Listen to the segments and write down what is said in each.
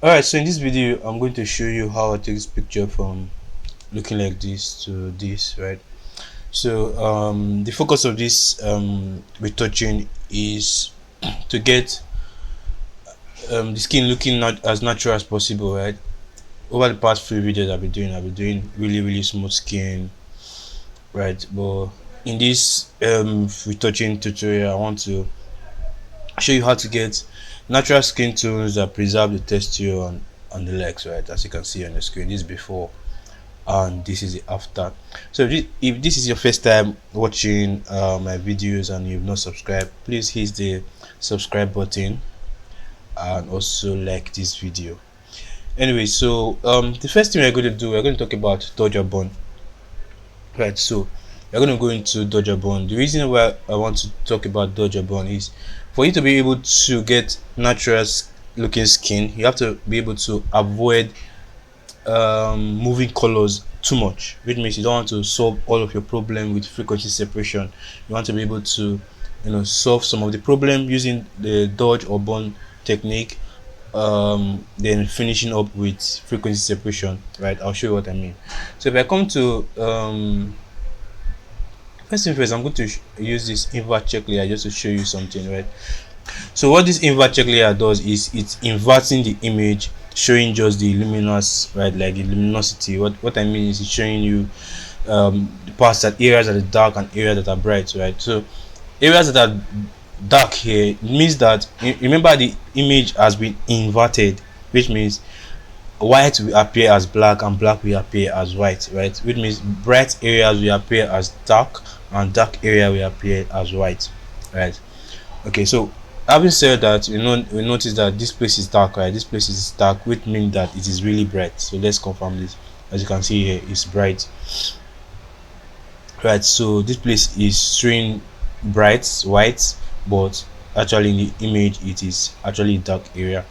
Alright, so in this video I'm going to show you how I take this picture from looking like this to this, right? So the focus of this retouching is to get the skin looking not as natural as possible, right? Over the past few videos I've been doing really smooth skin, right? But in this retouching tutorial I want to show you how to get natural skin tones that preserve the texture on the legs, right? As you can see on the screen, this is before and this is the after. So if this is your first time watching my videos and you've not subscribed, please hit the subscribe button and also like this video. Anyway, so the first thing we're going to do, we're going to talk about dodger bond, right? So we're going to go into dodger bond. The reason why I want to talk about dodger bond is for you to be able to get natural looking skin, you have to be able to avoid moving colors too much, which means you don't want to solve all of your problem with frequency separation. You want to be able to solve some of the problem using the dodge or bond technique, then finishing up with frequency separation, right? I'll show you what I mean. So if I come to first thing first, I'm going to use this invert check layer just to show you something, right? So what this invert check layer does is it's inverting the image, showing just the luminous, right? Like the luminosity. What I mean is it's showing you the parts that areas that are dark and areas that are bright, right? So areas that are dark here means that remember the image has been inverted, which means white will appear as black and black will appear as white, right? Which means bright areas will appear as dark and dark area will appear as white, right? Okay, so having said that, we notice that this place is dark, right? This place is dark, which means that it is really bright. So let's confirm this. As you can see here, it's bright, right? So this place is showing bright white, but actually in the image it is actually dark area.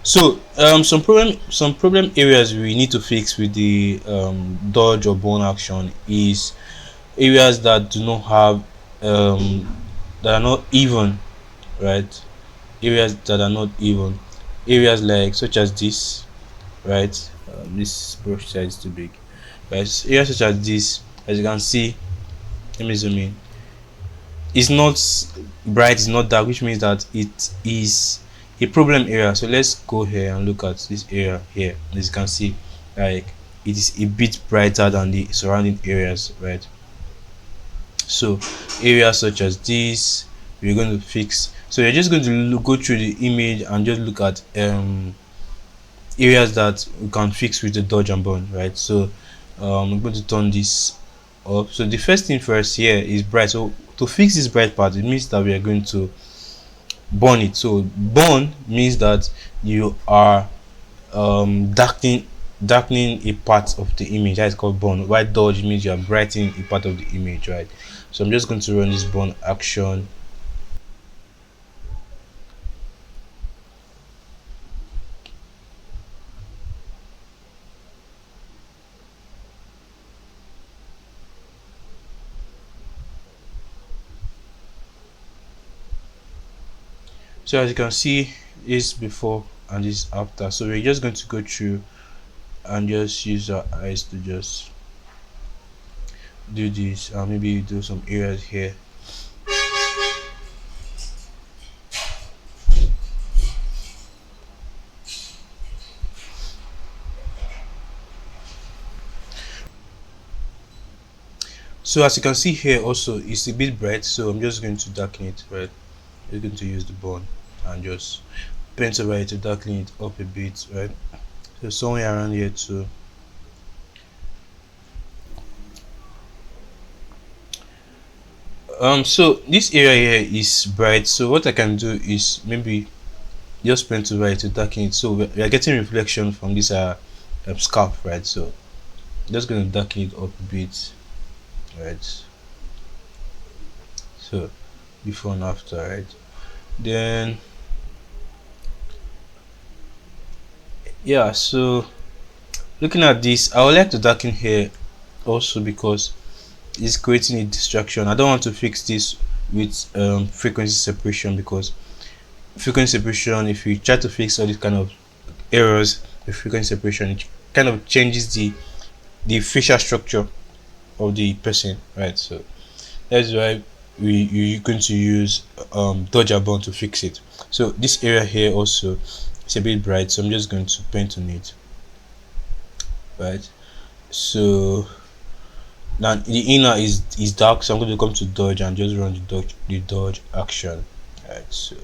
So some problem areas we need to fix with the dodge or bone action is areas that do not have that are not even, right? Areas that are not even, areas like such as this, right? This brush size is too big, right? Areas such as this, as you can see, let me zoom in, it's not bright, it's not dark, which means that it is a problem area. So let's go here and look at this area here. As you can see, like it is a bit brighter than the surrounding areas, right? So areas such as this we're going to fix. So you're just going to go through the image and just look at areas that we can fix with the dodge and burn, right? So I'm going to turn this up. So the first thing first here is bright. So to fix this bright part, it means that we are going to burn it. So burn means that you are darkening a part of the image. That is called burn. While dodge means you are brightening a part of the image, right? So I'm just going to run this burn action. So as you can see, is before and is after. So we're just going to go through and just use our eyes to just do this, and maybe do some areas here. So as you can see here also, it's a bit bright, so I'm just going to darken it, right? We're going to use the bone and just pencil right to darken it up a bit, right? So somewhere around here too. So this area here is bright, so what I can do is maybe just pencil right to darken it. So we are getting reflection from this scarf, right? So just going to darken it up a bit, right? So before and after, right? Then yeah, so looking at this, I would like to darken here also because it's creating a distraction. I don't want to fix this with frequency separation, because frequency separation, if you try to fix all this kind of errors, the frequency separation. It kind of changes the facial structure of the person, right? So that's why you're going to use dodger bond to fix it. So this area here also is a bit bright, so I'm just going to paint on it, right? So now the inner is dark, so I'm going to come to dodge and just run the dodge action, right? So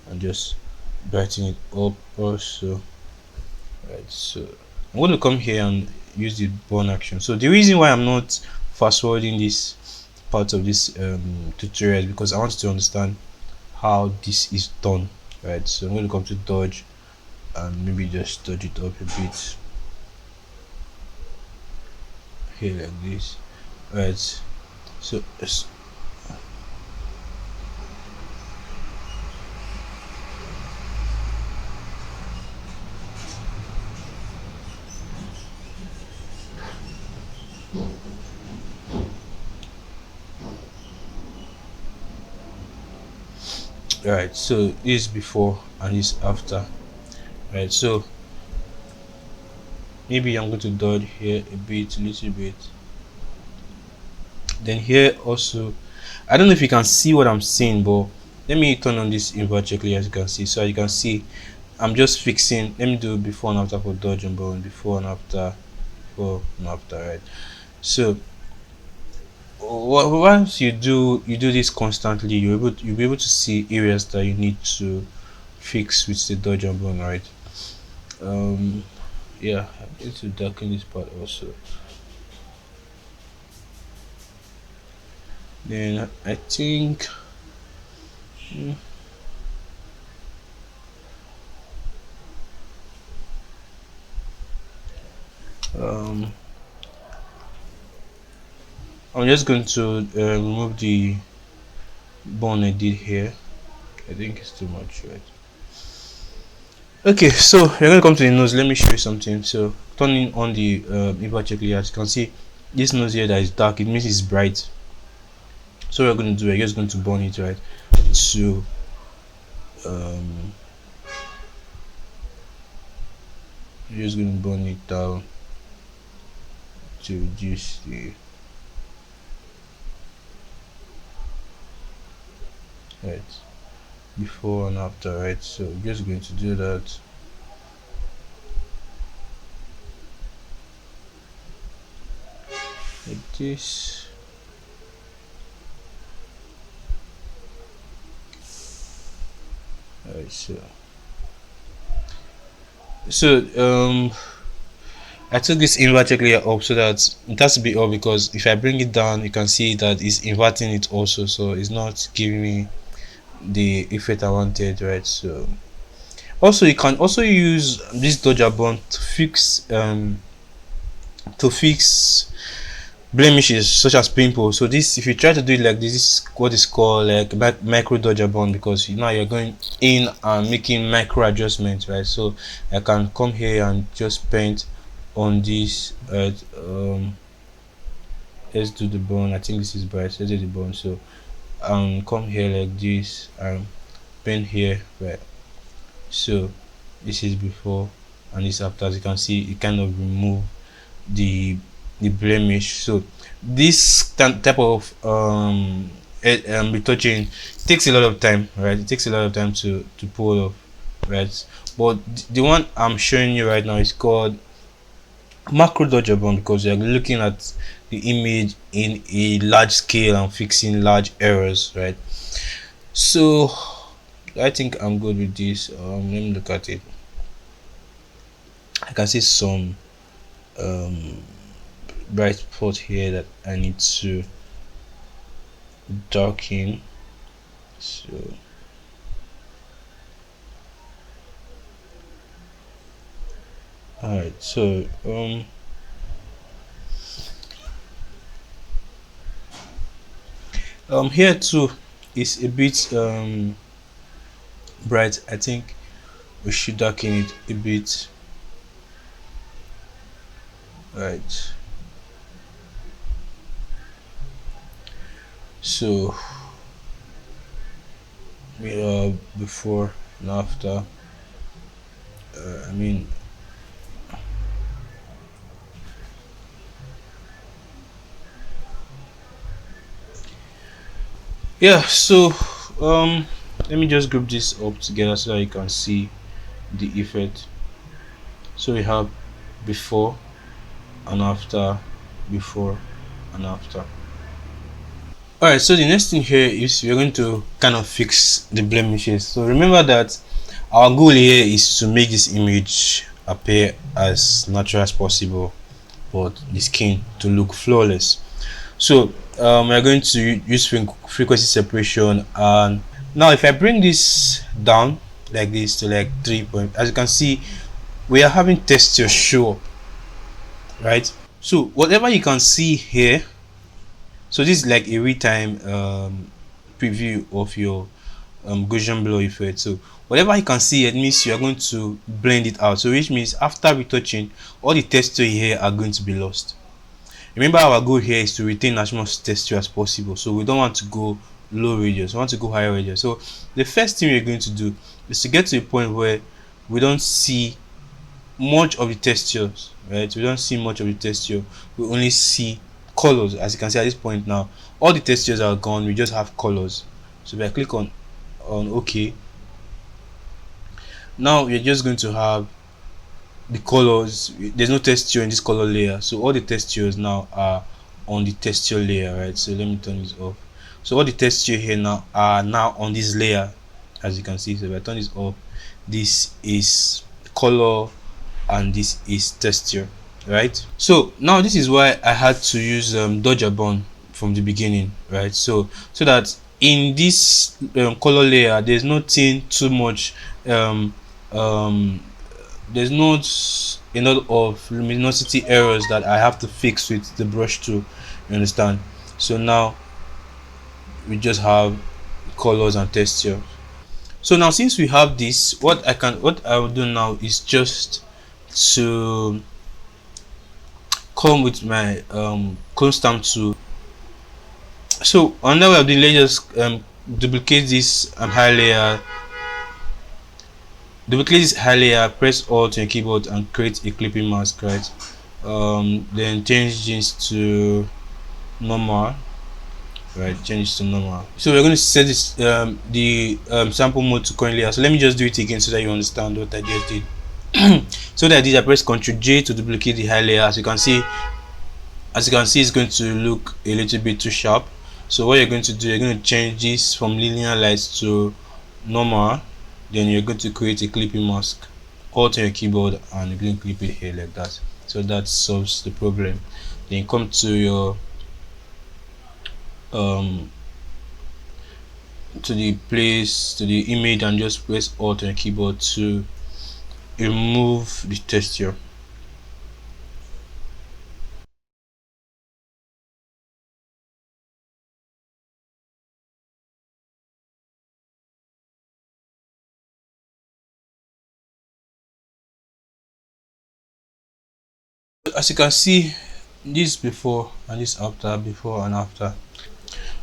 and just brighten it up also, right? So I'm going to come here and use the burn action. So the reason why I'm not fast forwarding this part of this tutorial is because I want you to understand how this is done, right? So I'm going to come to dodge and maybe just dodge it up a bit here like this, right? So right, so this before and this after, right? So maybe I'm going to dodge here a bit, a little bit. Then here also, I don't know if you can see what I'm seeing, but let me turn on this invert checklist as you can see. So you can see I'm just fixing. Let me do before and after for dodge and burn, before and after, before and after, right? So once you do this constantly, you'll be able to see areas that you need to fix with the dodge and burn, right? Um, yeah, I need to darken this part also. Then I think. hmm, Um, I'm just going to remove the bone I did here. I think it's too much, right? Okay, so we're gonna come to the nose. Let me show you something. So turning on the invert checklist, as you can see, this nose here that is dark, it means it's bright. So what we're going to do, we're just going to burn it, right? So um, we're just going to burn it down to reduce the right before and after, right? So we're just going to do that. Like this. Alright, so I took this inverted layer up so that it has to be up, because if I bring it down you can see that it's inverting it also, so it's not giving me the effect I wanted, right? So also you can also use this dodger bond to fix blemishes such as pimples. So this, if you try to do it like this is what is called like micro dodger bond, because now you're going in and making micro adjustments, right? So I can come here and just paint on this, right? Let's do the bone. I think this is bright. Let's do the bone. So come here like this and paint here, right? So this is before and this after. As you can see, it kind of remove the blemish. So this type of retouching takes a lot of time, right? It takes a lot of time to pull off, right? But the one I'm showing you right now is called macro dodger bond, because you're looking at the image in a large scale and fixing large errors, right? So I think I'm good with this. Let me look at it. I can see some um bright spot here that I need to darken. So all right, so here too is a bit bright. I think we should darken it a bit, right? So before and after. I mean, yeah. So let me just group this up together so that you can see the effect. So we have before and after, before and after. All right. So the next thing here is we're going to kind of fix the blemishes. So remember that our goal here is to make this image appear as natural as possible, but the skin to look flawless. So we're going to use frequency separation. And now if I bring this down like this to like 3 point, as you can see, we are having texture show, right? So whatever you can see here, so this is like a real-time preview of your Gaussian blur effect. So whatever you can see, it means you are going to blend it out. So which means after retouching, all the texture here are going to be lost. Remember, our goal here is to retain as much texture as possible. So we don't want to go low radius, we want to go higher radius. So the first thing we're going to do is to get to a point where we don't see much of the textures, right? We don't see much of the texture, we only see colors. As you can see at this point now, all the textures are gone, we just have colors. So if I click on OK, now we're just going to have the colors. There's no texture in this color layer, so all the textures now are on the texture layer, right? So let me turn this off. So all the texture here now are now on this layer, as you can see. So if I turn this off, this is color and this is texture, right? So now this is why I had to use dodger bond from the beginning, right? So that in this color layer there's nothing too much um um there's not a lot of luminosity errors that I have to fix with the brush tool, you understand? So now we just have colors and texture. So now since we have this, what I will do now is just to come with my clone stamp tool. So another way of doing, let's just duplicate this high layer, press alt on your keyboard and create a clipping mask, right? Then change this to normal, right? Change this to normal. So we're going to set this the sample mode to current layer. So let me just do it again so that you understand what I just did. So that I did, I press Ctrl J to duplicate the high layer. As you can see, it's going to look a little bit too sharp. So what you're going to do, you're going to change this from linear lights to normal. Then you're going to create a clipping mask, alt on your keyboard, and you're going to clip it here like that. So that solves the problem. Then come to your to the image and just press alt on your keyboard to remove the texture. As you can see, this before and this after, before and after.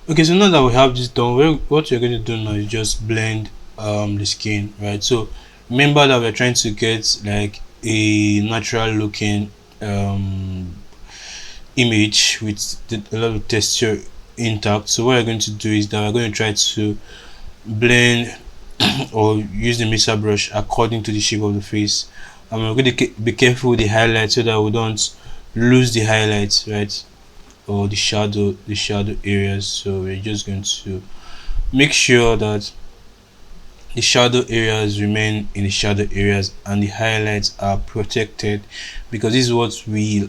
Okay, so now that we have this done, what you're going to do now is just blend the skin, right? So remember that we're trying to get like a natural looking image with a lot of texture intact. So what we're going to do is that we're going to try to blend or use the mixer brush according to the shape of the face, and we're going to be careful with the highlights so that we don't lose the highlights, right? Or the shadow areas. So we're just going to make sure that the shadow areas remain in the shadow areas and the highlights are protected, because this is what will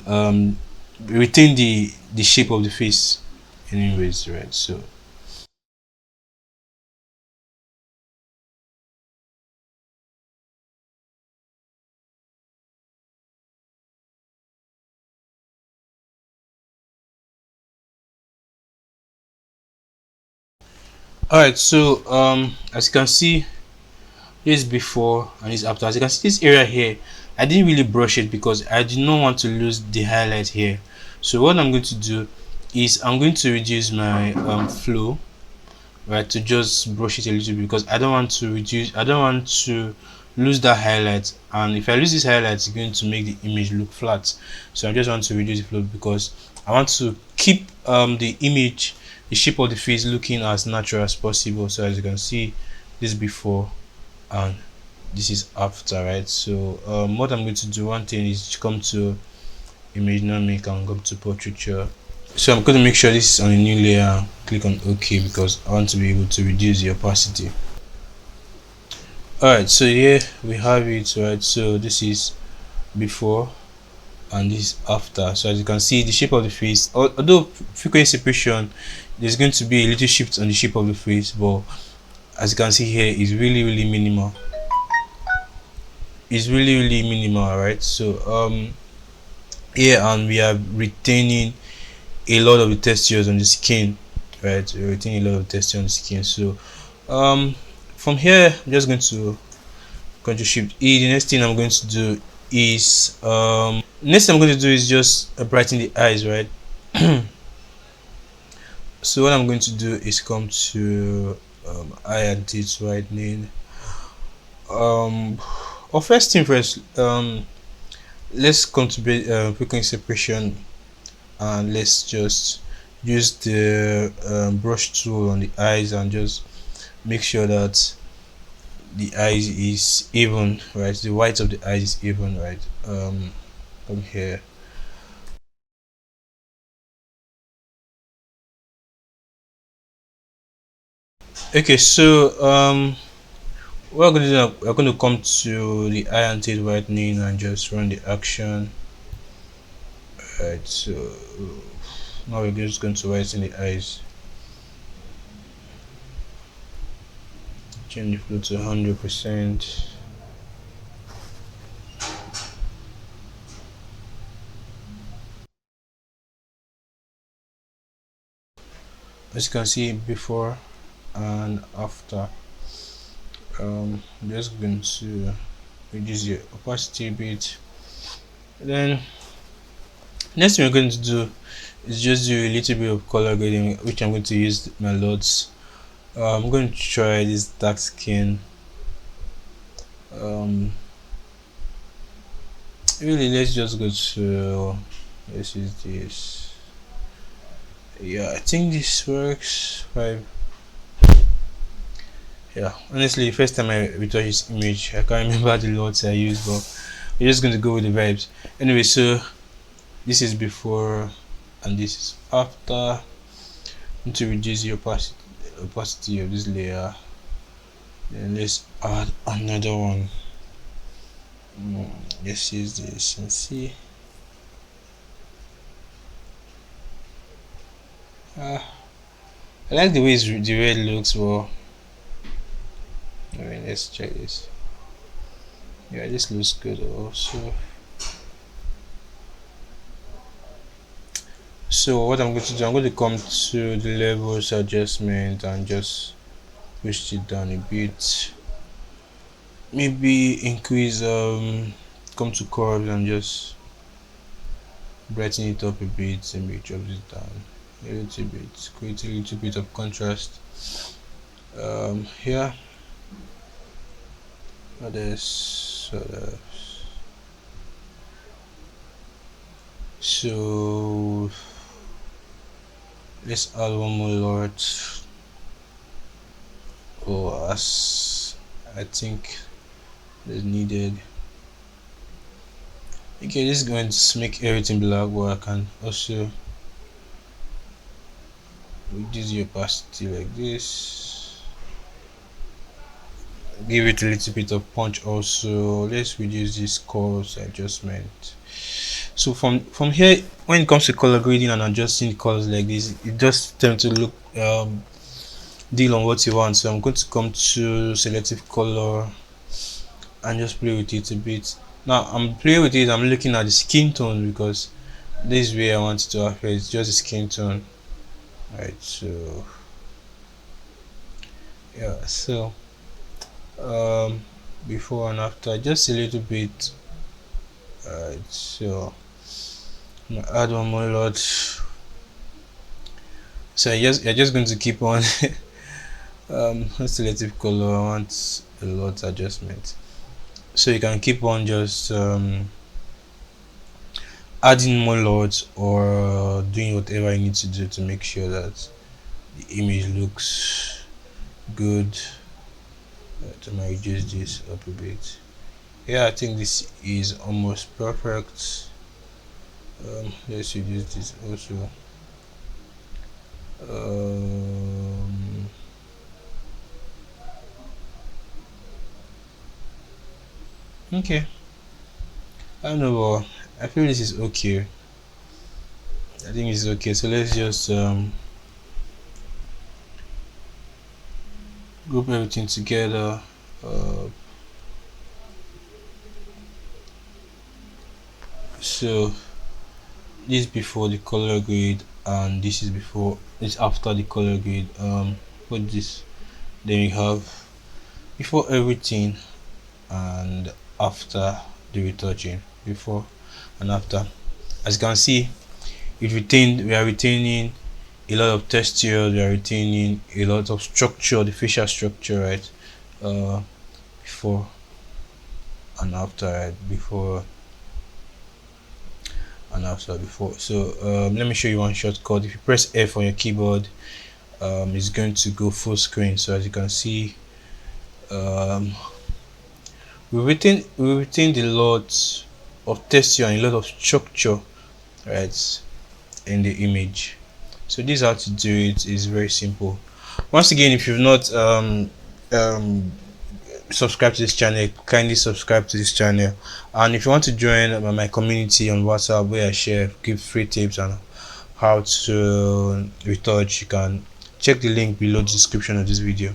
retain the shape of the face anyways, right? So all right, so as you can see, this before and this after. As you can see, this area here, I didn't really brush it because I did not want to lose the highlight here. So what I'm going to do is I'm going to reduce my flow, right, to just brush it a little bit, because I don't want to reduce, I don't want to lose that highlight, and if I lose this highlight it's going to make the image look flat. So I just want to reduce the float because I want to keep the image, the shape of the face looking as natural as possible. So as you can see, this before and this is after, right? So what I'm going to do, one thing is to come to image dynamic and go to portraiture. So I'm going to make sure this is on a new layer, click on OK because I want to be able to reduce the opacity. Alright, so here we have it, right? So this is before and this is after. So as you can see, the shape of the face, although frequency separation, there's going to be a little shift on the shape of the face, but as you can see here, is really minimal. It's really minimal, right? So here, and we are retaining a lot of the textures on the skin, right? We're retaining a lot of texture on the skin. So from here I'm just going to Ctrl Shift E. The next thing I'm going to do is just brighten the eyes, right? So what I'm going to do is come to eye and teeth whitening. Or first thing first, let's come to frequency separation, and let's just use the brush tool on the eyes and just make sure that the eyes is even, right? The white of the eyes is even, right? Come here. Okay, so what we're going to do now, we're going to come to the eye and teeth whitening and just run the action. Right, so now we're just going to whiten the eyes. Change the flow to 100%. As you can see, before and after. I'm just going to reduce the opacity a bit. Then next thing we're going to do is just do a little bit of color grading, which I'm going to use my LUTs. I'm going to try this dark skin. Really, let's just go to, let's use this. Yeah, I think this works. 5. Yeah, honestly, the first time I retouch this image, I can't remember the LUTs I used, but we're just going to go with the vibes. Anyway, so this is before and this is after. To reduce the opacity of this layer, then let's add another one. Let's use this and see. I like the way the red looks. Well, I mean, let's check this. Yeah, this looks good also. So what I'm going to do, I'm going to come to the levels adjustment and just push it down a bit. Maybe increase come to curves and just brighten it up a bit and maybe drop it down a little bit, create a little bit of contrast here. Others sort of. So let's add one more lot, or as I think is needed. Okay, this is going to make everything black, but I can also reduce the opacity like this, give it a little bit of punch. Also, let's reduce this colors adjustment. So from here, when it comes to color grading and adjusting colors like this, it just tend to look deal on what you want. So I'm going to come to selective color and just play with it a bit. Now I'm playing with it, I'm looking at the skin tone because this is where I want it to affect. It's just the skin tone, right? So yeah, so before and after, just a little bit. Alright, so I'm gonna add one more lot. So you're just going to keep on selective color, I want a lot adjustment, so you can keep on just adding more lots or doing whatever you need to do to make sure that the image looks good. To reduce this up a bit. Yeah, I think this is almost perfect. Let's reduce this also. um, okay, I don't know, but I feel this is okay. I think it's okay, so let's just group everything together. uh, so this before the color grade, and this after the color grade. Put this, then we have before everything and after the retouching. Before and after, as you can see, we are retaining a lot of texture, we are retaining a lot of structure, the facial structure, right? Before and after, right? Before and after. Before, so let me show you one shortcut. If you press F on your keyboard, it's going to go full screen. So as you can see, um, we retained a lot of texture and a lot of structure, right, in the image. So this is how to do it. Is very simple. Once again, if you've not um subscribe to this channel, kindly subscribe to this channel. And if you want to join my community on WhatsApp, where I share give free tips on how to retouch, you can check the link below the description of this video.